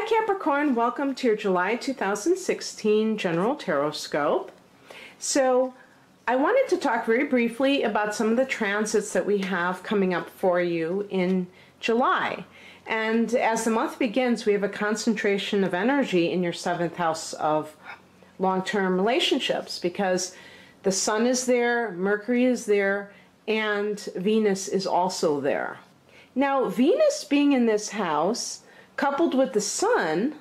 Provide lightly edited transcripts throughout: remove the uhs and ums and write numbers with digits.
Capricorn, welcome to your July 2016 General Tarotscope. So I wanted to talk very briefly about some of the transits that we have coming up for you in July. And as the month begins, we have a concentration of energy in your 7th house of long-term relationships because the Sun is there, Mercury is there, and Venus is also there. Now, Venus being in this house, coupled with the Sun,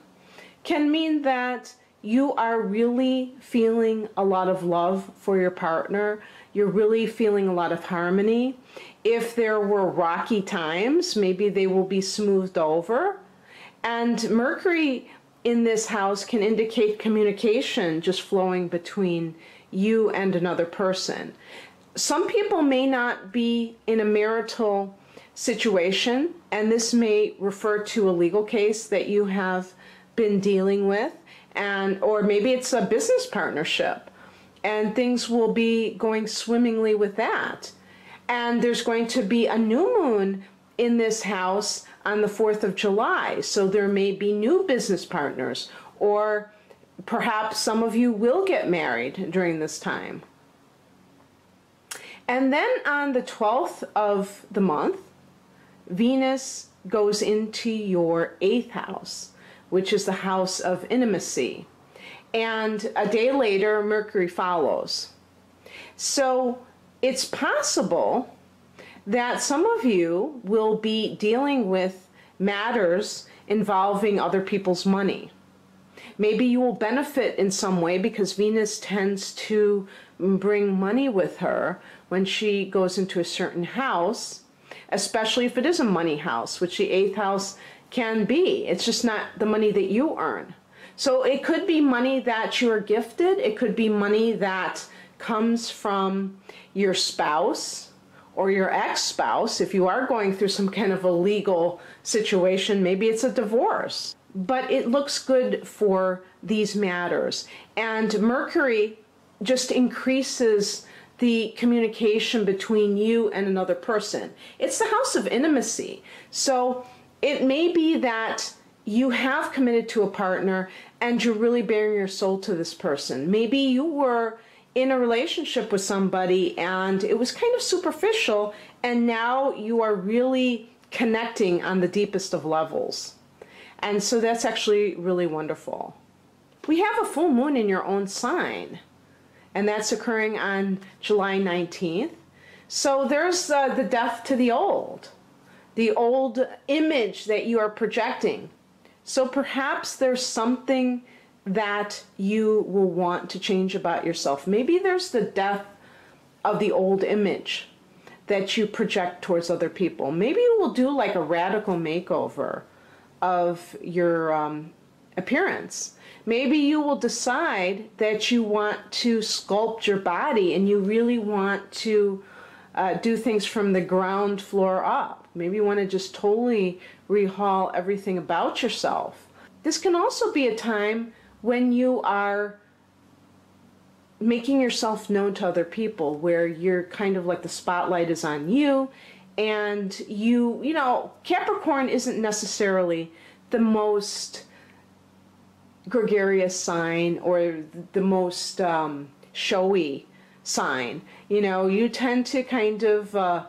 can mean that you are really feeling a lot of love for your partner. You're really feeling a lot of harmony. If there were rocky times, maybe they will be smoothed over. And Mercury in this house can indicate communication just flowing between you and another person. Some people may not be in a marital situation, and this may refer to a legal case that you have been dealing with, or maybe it's a business partnership and things will be going swimmingly with that. And there's going to be a new moon in this house on the 4th of July, so there may be new business partners, or perhaps some of you will get married during this time. And then on the 12th of the month, Venus goes into your 8th house, which is the house of intimacy. And a day later, Mercury follows. So it's possible that some of you will be dealing with matters involving other people's money. Maybe you will benefit in some way because Venus tends to bring money with her when she goes into a certain house, especially if it is a money house, which the 8th house can be. It's just not the money that you earn. So it could be money that you are gifted. It could be money that comes from your spouse or your ex-spouse. If you are going through some kind of a legal situation, maybe it's a divorce. But it looks good for these matters. And Mercury just increases the communication between you and another person. It's the house of intimacy. So it may be that you have committed to a partner and you're really bearing your soul to this person. Maybe you were in a relationship with somebody and it was kind of superficial, and now you are really connecting on the deepest of levels. And so that's actually really wonderful. We have a full moon in your own sign, and that's occurring on July 19th. So there's the death to the old image that you are projecting. So perhaps there's something that you will want to change about yourself. Maybe there's the death of the old image that you project towards other people. Maybe you will do like a radical makeover of your appearance. Maybe you will decide that you want to sculpt your body and you really want to do things from the ground floor up. Maybe you want to just totally rehaul everything about yourself. This can also be a time when you are making yourself known to other people, where you're kind of like the spotlight is on you, and you know, Capricorn isn't necessarily the most gregarious sign or the most showy sign. You know, you tend to kind of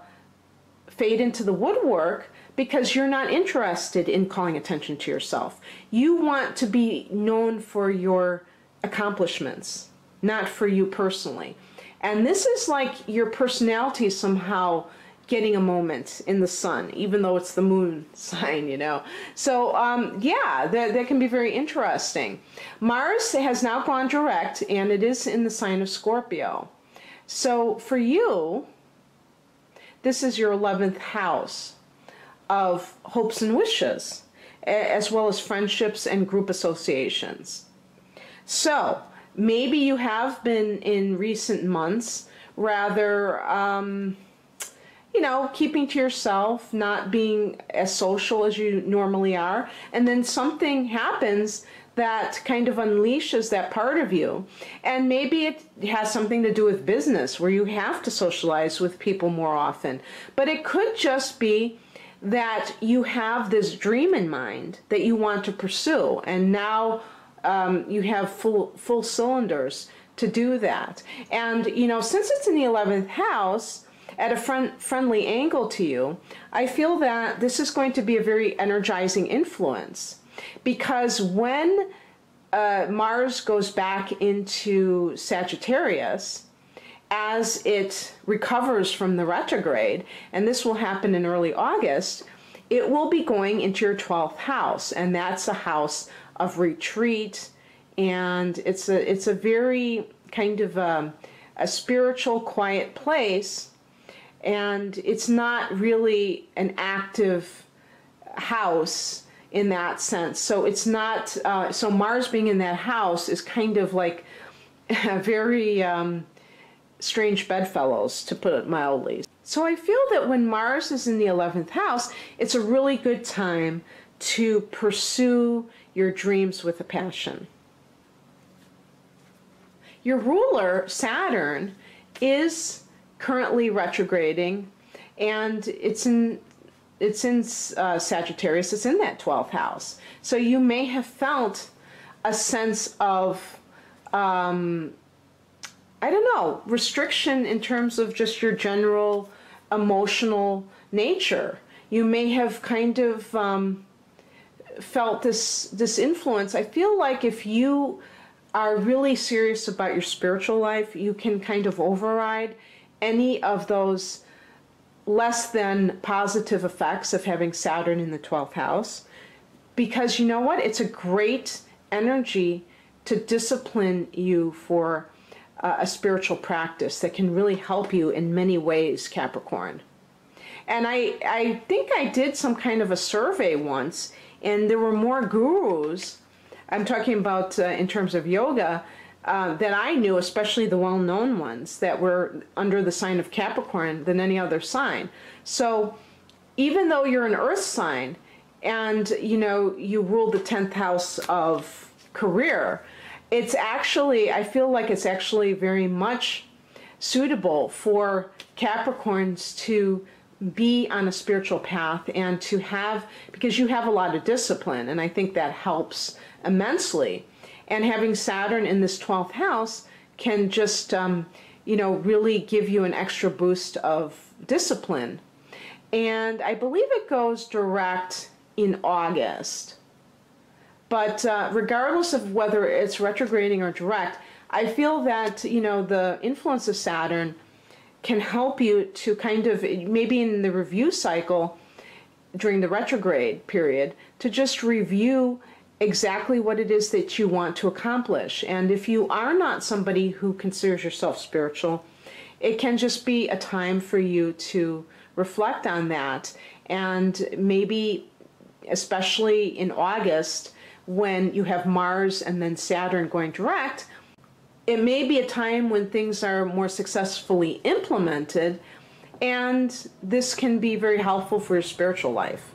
fade into the woodwork because you're not interested in calling attention to yourself. You want to be known for your accomplishments, not for you personally. And this is like your personality somehow getting a moment in the sun, even though it's the moon sign, you know. So yeah, that can be very interesting. Mars has now gone direct, and it is in the sign of Scorpio. So for you, this is your 11th house of hopes and wishes, as well as friendships and group associations. So maybe you have been in recent months rather you know, keeping to yourself, not being as social as you normally are, and then something happens that kind of unleashes that part of you. And maybe it has something to do with business, where you have to socialize with people more often. But it could just be that you have this dream in mind that you want to pursue, and now you have full cylinders to do that. And since it's in the 11th house at a friendly angle to you, I feel that this is going to be a very energizing influence, because when Mars goes back into Sagittarius, as it recovers from the retrograde, and this will happen in early August, it will be going into your 12th house, and that's a house of retreat, and it's a very kind of a spiritual, quiet place, and it's not really an active house in that sense. So it's not, so Mars being in that house is kind of like a very strange bedfellows, to put it mildly. So I feel that when Mars is in the 11th house, it's a really good time to pursue your dreams with a passion. Your ruler, Saturn, is currently retrograding, and it's in Sagittarius. It's in that 12th house. So you may have felt a sense of I don't know, restriction in terms of just your general emotional nature. You may have kind of felt this influence. I feel like if you are really serious about your spiritual life, you can kind of override any of those less than positive effects of having Saturn in the 12th house, because you know what? It's a great energy to discipline you for a spiritual practice that can really help you in many ways, Capricorn. And I think I did some kind of a survey once, and there were more gurus, I'm talking about in terms of yoga, that I knew, especially the well-known ones that were under the sign of Capricorn, than any other sign. So even though you're an earth sign and you rule the 10th house of career, it's actually, I feel like it's actually very much suitable for Capricorns to be on a spiritual path and to have, because you have a lot of discipline, and I think that helps immensely. And having Saturn in this 12th house can just, really give you an extra boost of discipline. And I believe it goes direct in August. But regardless of whether it's retrograding or direct, I feel that, the influence of Saturn can help you to kind of, maybe in the review cycle during the retrograde period, to just review exactly what it is that you want to accomplish. And if you are not somebody who considers yourself spiritual, it can just be a time for you to reflect on that. And maybe, especially in August, when you have Mars and then Saturn going direct, it may be a time when things are more successfully implemented, and this can be very helpful for your spiritual life.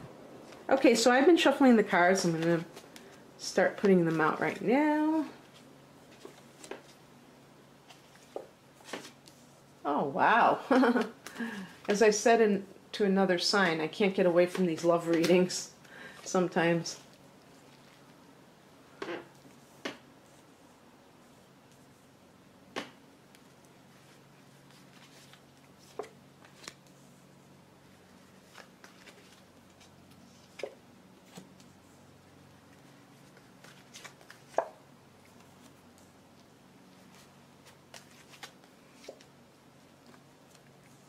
Okay, so I've been shuffling the cards. I'm going to start putting them out right now. Oh, wow. As I said to another sign, I can't get away from these love readings sometimes.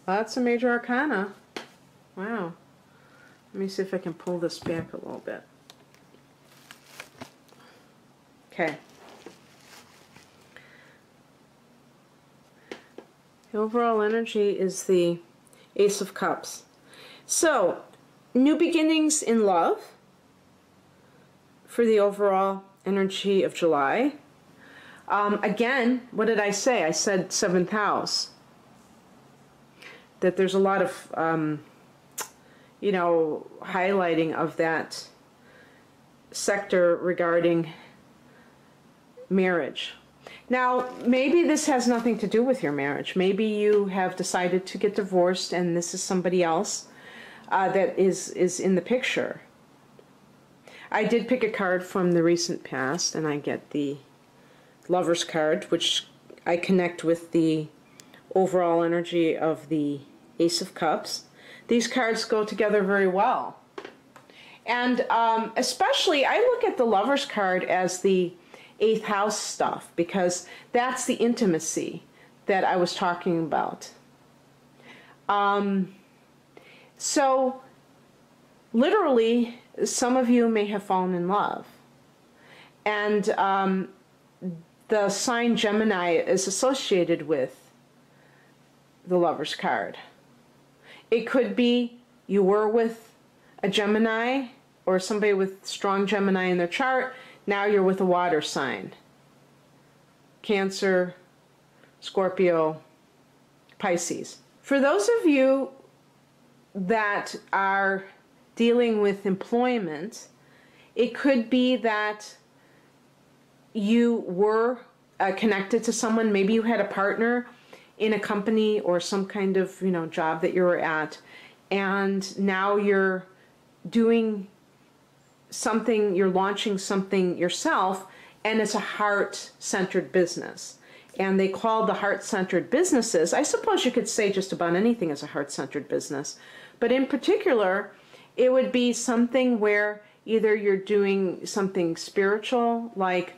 Well, that's a major arcana. Wow. Let me see if I can pull this back a little bit. Okay. The overall energy is the Ace of Cups. So, new beginnings in love for the overall energy of July. Again, what did I say? I said 7th house. That there's a lot of, highlighting of that sector regarding marriage. Now, maybe this has nothing to do with your marriage. Maybe you have decided to get divorced and this is somebody else. that is in the picture. I did pick a card from the recent past, and I get the Lover's card, which I connect with the overall energy of the Ace of Cups. These cards go together very well. And especially, I look at the Lover's card as the 8th house stuff, because that's the intimacy that I was talking about. So, literally, some of you may have fallen in love. And the sign Gemini is associated with the Lover's card. It could be you were with a Gemini or somebody with strong Gemini in their chart. Now you're with a water sign. Cancer, Scorpio, Pisces. For those of you that are dealing with employment, it could be that you were connected to someone. Maybe you had a partner in a company or some kind of, job that you were at, and now you're doing something, you're launching something yourself, and it's a heart-centered business. And they call the heart-centered businesses, I suppose you could say just about anything is a heart-centered business, but in particular, it would be something where either you're doing something spiritual, like,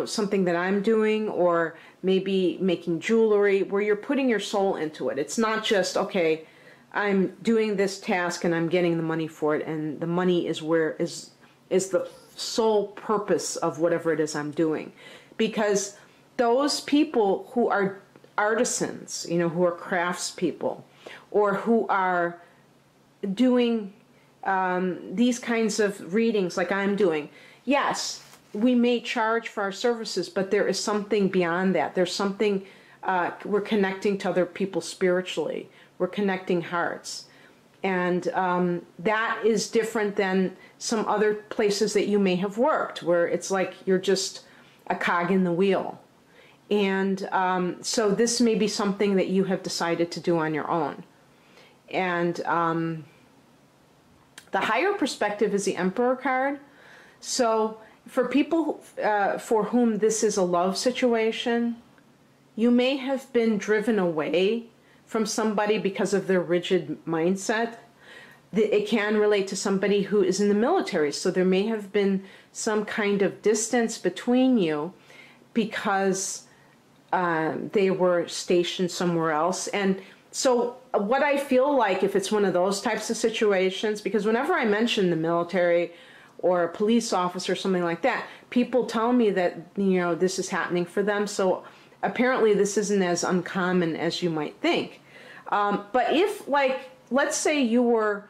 something that I'm doing, or maybe making jewelry, where you're putting your soul into it. It's not just, okay, I'm doing this task and I'm getting the money for it, and the money is the sole purpose of whatever it is I'm doing. Because those people who are artisans, who are craftspeople, or who are doing these kinds of readings like I'm doing, yes, we may charge for our services, but there is something beyond that. There's something, we're connecting to other people spiritually. We're connecting hearts. And that is different than some other places that you may have worked, where it's like you're just a cog in the wheel. And so this may be something that you have decided to do on your own. And the higher perspective is the Emperor card. So for people for whom this is a love situation, you may have been driven away from somebody because of their rigid mindset. It can relate to somebody who is in the military. So there may have been some kind of distance between you because they were stationed somewhere else. And so what I feel like, if it's one of those types of situations, because whenever I mention the military or a police officer or something like that, people tell me that, this is happening for them. So apparently this isn't as uncommon as you might think. But if, let's say you were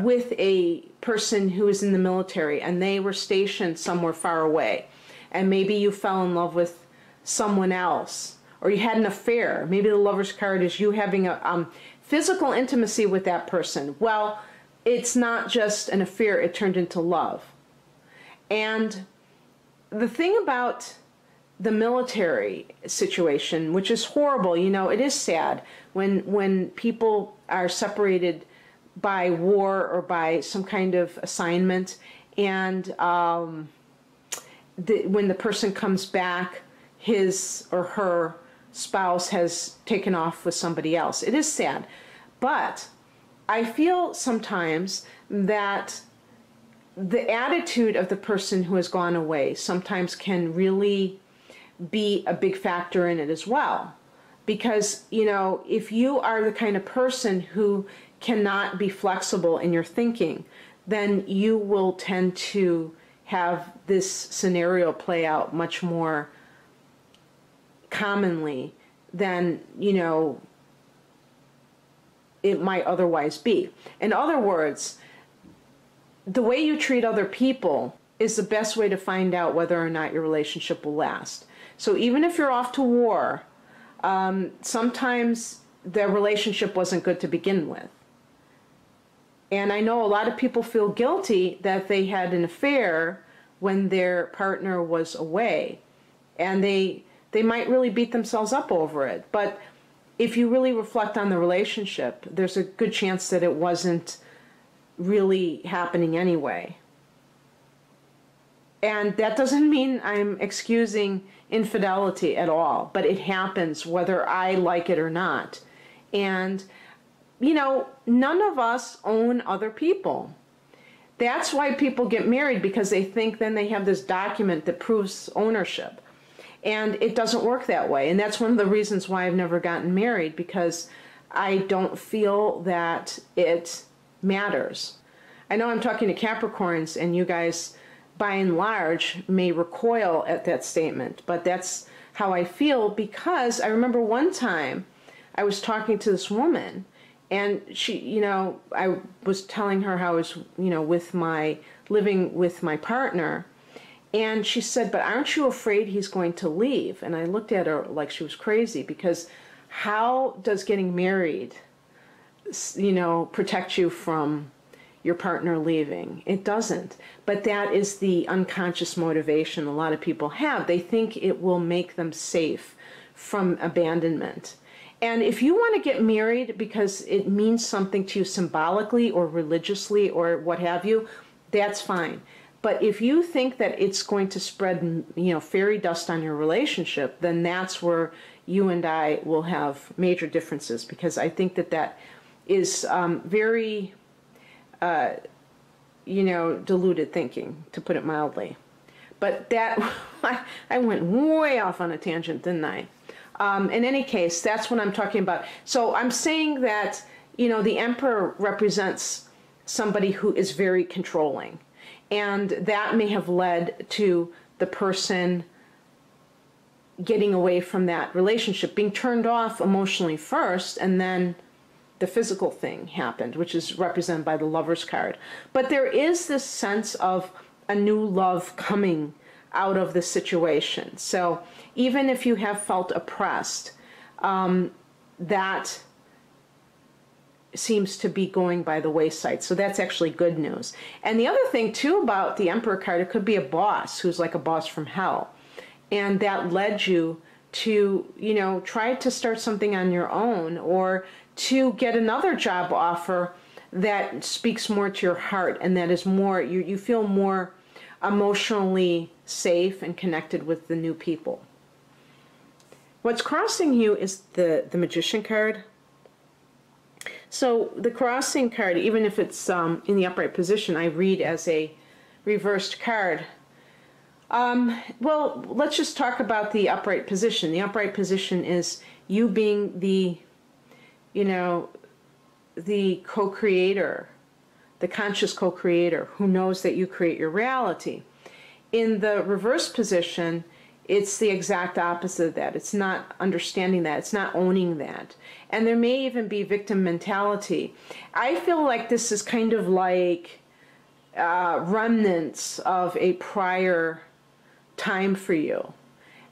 with a person who is in the military and they were stationed somewhere far away, and maybe you fell in love with someone else, or you had an affair. Maybe the Lover's card is you having a physical intimacy with that person. Well, it's not just an affair, it turned into love. And the thing about the military situation, which is horrible, it is sad when people are separated by war or by some kind of assignment, and when the person comes back, his or her spouse has taken off with somebody else. It is sad. But I feel sometimes that the attitude of the person who has gone away sometimes can really be a big factor in it as well. Because, if you are the kind of person who cannot be flexible in your thinking, then you will tend to have this scenario play out much more commonly than, it might otherwise be. In other words, the way you treat other people is the best way to find out whether or not your relationship will last. So even if you're off to war, sometimes the relationship wasn't good to begin with. And I know a lot of people feel guilty that they had an affair when their partner was away. And they might really beat themselves up over it. But if you really reflect on the relationship, there's a good chance that it wasn't really happening anyway. And that doesn't mean I'm excusing infidelity at all, but it happens whether I like it or not. And, you know, none of us own other people. That's why people get married, because they think then they have this document that proves ownership. And it doesn't work that way. And that's one of the reasons why I've never gotten married, because I don't feel that it matters. I know I'm talking to Capricorns, and you guys, by and large, may recoil at that statement, but that's how I feel, because I remember one time I was talking to this woman, and she, you know, I was telling her how I was, you know, living with my partner, and she said, but aren't you afraid he's going to leave? And I looked at her like she was crazy, because how does getting married, you know, protect you from your partner leaving? It doesn't. But that is the unconscious motivation a lot of people have. They think it will make them safe from abandonment. And if you want to get married because it means something to you symbolically or religiously or what have you, that's fine. But if you think that it's going to spread, you know, fairy dust on your relationship, then that's where you and I will have major differences, because I think that that is very, you know, deluded thinking, to put it mildly. But that, I went way off on a tangent, didn't I? In any case, that's what I'm talking about. So I'm saying that, you know, the Emperor represents somebody who is very controlling. And that may have led to the person getting away from that relationship, being turned off emotionally first, and then the physical thing happened, which is represented by the Lover's card. But there is this sense of a new love coming out of the situation. So even if you have felt oppressed, that seems to be going by the wayside. So that's actually good news. And the other thing too about the Emperor card, it could be a boss who's like a boss from hell. And that led you to, you know, try to start something on your own, or to get another job offer that speaks more to your heart, and that is more, you feel more emotionally safe and connected with the new people. What's crossing you is the Magician card. So the crossing card, even if it's in the upright position, I read as a reversed card. Well, let's just talk about the upright position. The upright position is you being the, you know, the co-creator, the conscious co-creator who knows that you create your reality. In the reverse position, it's the exact opposite of that. It's not understanding that. It's not owning that. And there may even be victim mentality. I feel like this is kind of like remnants of a prior time for you,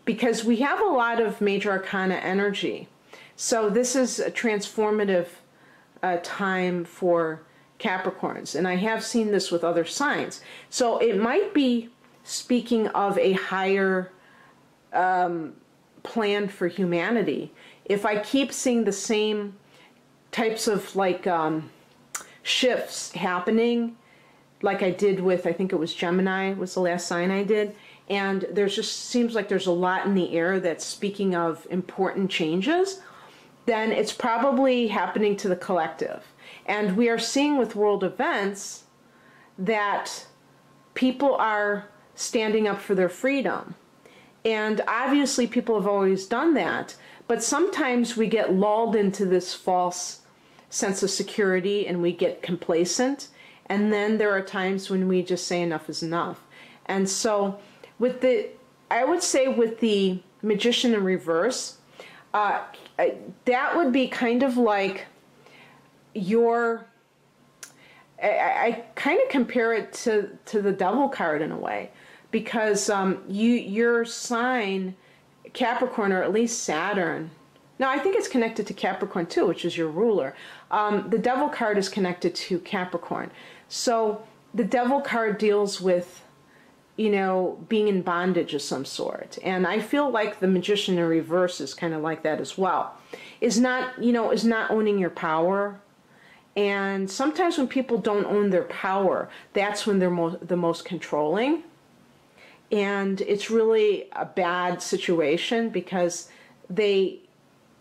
because we have a lot of major arcana energy. So this is a transformative time for Capricorns, and I have seen this with other signs. So it might be speaking of a higher plan for humanity. If I keep seeing the same types of like shifts happening, like I did with, I think it was Gemini was the last sign I did, and there's just seems like there's a lot in the air that's speaking of important changes, then it's probably happening to the collective. And we are seeing with world events that people are standing up for their freedom. And obviously people have always done that, but sometimes we get lulled into this false sense of security and we get complacent, and then there are times when we just say enough is enough. And so with the, I would say with the Magician in reverse, that would be kind of like your, I kind of compare it to the Devil card in a way, because your sign, Capricorn, or at least Saturn, now I think it's connected to Capricorn too, which is your ruler. The Devil card is connected to Capricorn. So the Devil card deals with, being in bondage of some sort. And I feel like the Magician in reverse is kind of like that as well. Is not owning your power. And sometimes when people don't own their power, that's when they're the most controlling. And it's really a bad situation because they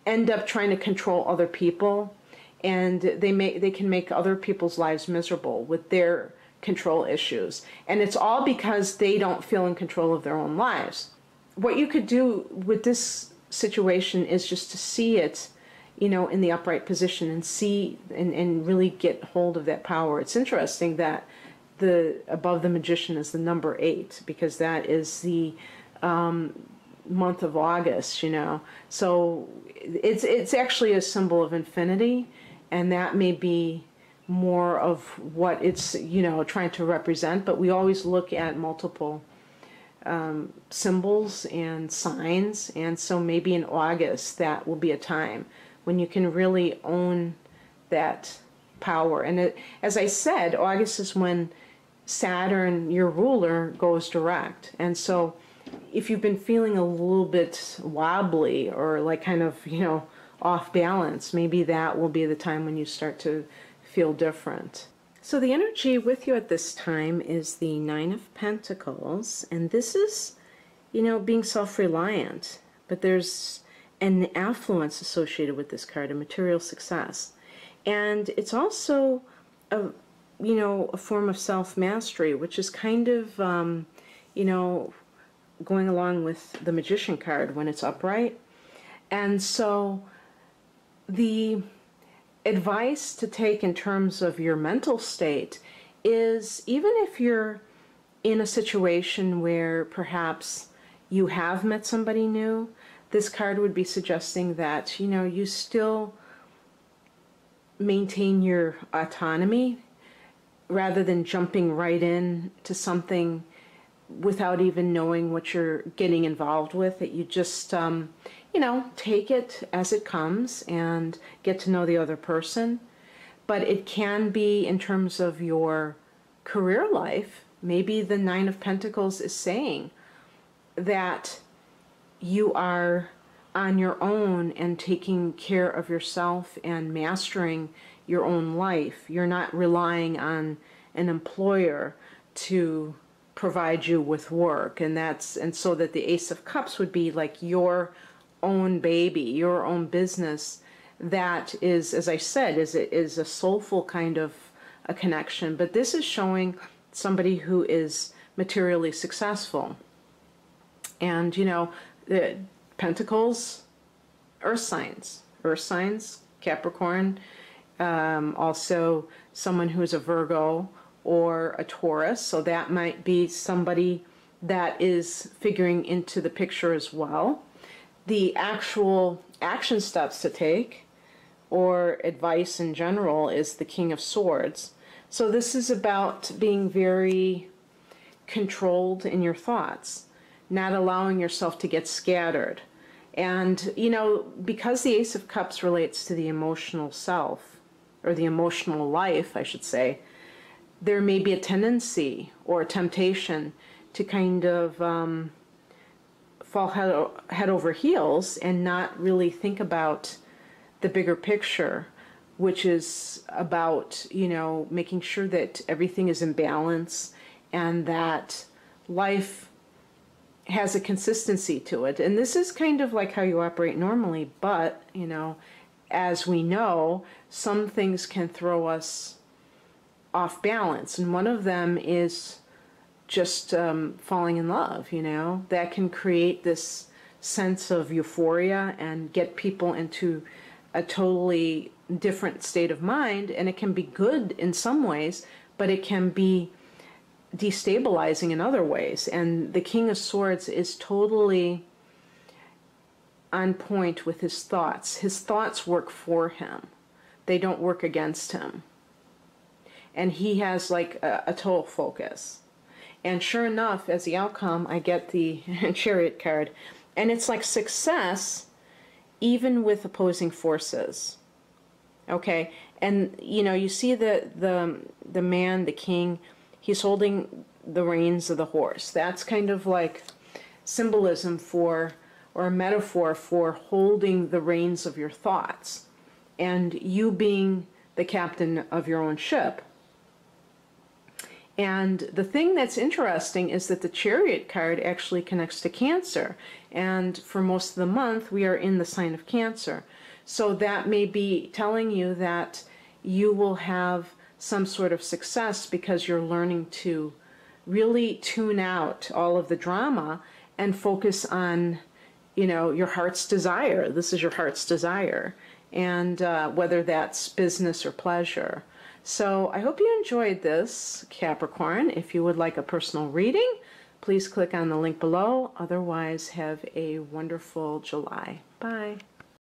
end up trying to control other people, and they can make other people's lives miserable with their control issues. And it's all because they don't feel in control of their own lives. What you could do with this situation is just to see it, in the upright position, and see and really get hold of that power. It's interesting that above the Magician is the number 8, because that is the month of August, So it's actually a symbol of infinity, and that may be more of what it's trying to represent. But we always look at multiple symbols and signs, and so maybe in August that will be a time when you can really own that power. And as I said, August is when Saturn, your ruler, goes direct. And so if you've been feeling a little bit wobbly or like kind of, off balance, maybe that will be the time when you start to feel different. So the energy with you at this time is the 9 of Pentacles, and this is, being self-reliant, but there's an affluence associated with this card, a material success. And it's also a form of self-mastery, which is kind of, going along with the Magician card when it's upright. And so the advice to take in terms of your mental state is, even if you're in a situation where perhaps you have met somebody new, this card would be suggesting that, you still maintain your autonomy rather than jumping right in to something without even knowing what you're getting involved with, that you just, take it as it comes and get to know the other person. But it can be in terms of your career life. Maybe the 9 of Pentacles is saying that you are on your own and taking care of yourself and mastering your own life. You're not relying on an employer to provide you with work, and so that the Ace of Cups would be like your own baby, your own business. That is, as I said, is a soulful kind of a connection. But this is showing somebody who is materially successful. And the Pentacles, earth signs, Capricorn, also someone who's a Virgo or a Taurus, so that might be somebody that is figuring into the picture as well. The actual action steps to take or advice in general is the King of Swords. So this is about being very controlled in your thoughts, not allowing yourself to get scattered. And, because the Ace of Cups relates to the emotional self, or the emotional life, I should say, there may be a tendency or a temptation to kind of fall head over heels and not really think about the bigger picture, which is about, making sure that everything is in balance and that life has a consistency to it. And this is kind of like how you operate normally, but, as we know, some things can throw us off balance, and one of them is just falling in love. That can create this sense of euphoria and get people into a totally different state of mind, and it can be good in some ways, but it can be destabilizing in other ways. And the King of Swords is totally on point with his thoughts. His thoughts work for him. They don't work against him. And he has like a total focus. And sure enough, as the outcome, I get the Chariot card. And it's like success even with opposing forces. Okay? And, you see the man, the king, he's holding the reins of the horse. That's kind of like symbolism for, or a metaphor for, holding the reins of your thoughts and you being the captain of your own ship. And the thing that's interesting is that the Chariot card actually connects to Cancer. And for most of the month, we are in the sign of Cancer. So that may be telling you that you will have some sort of success because you're learning to really tune out all of the drama and focus on, you know, your heart's desire. This is your heart's desire. And whether that's business or pleasure. So I hope you enjoyed this, Capricorn. If you would like a personal reading, please click on the link below. Otherwise, have a wonderful July. Bye.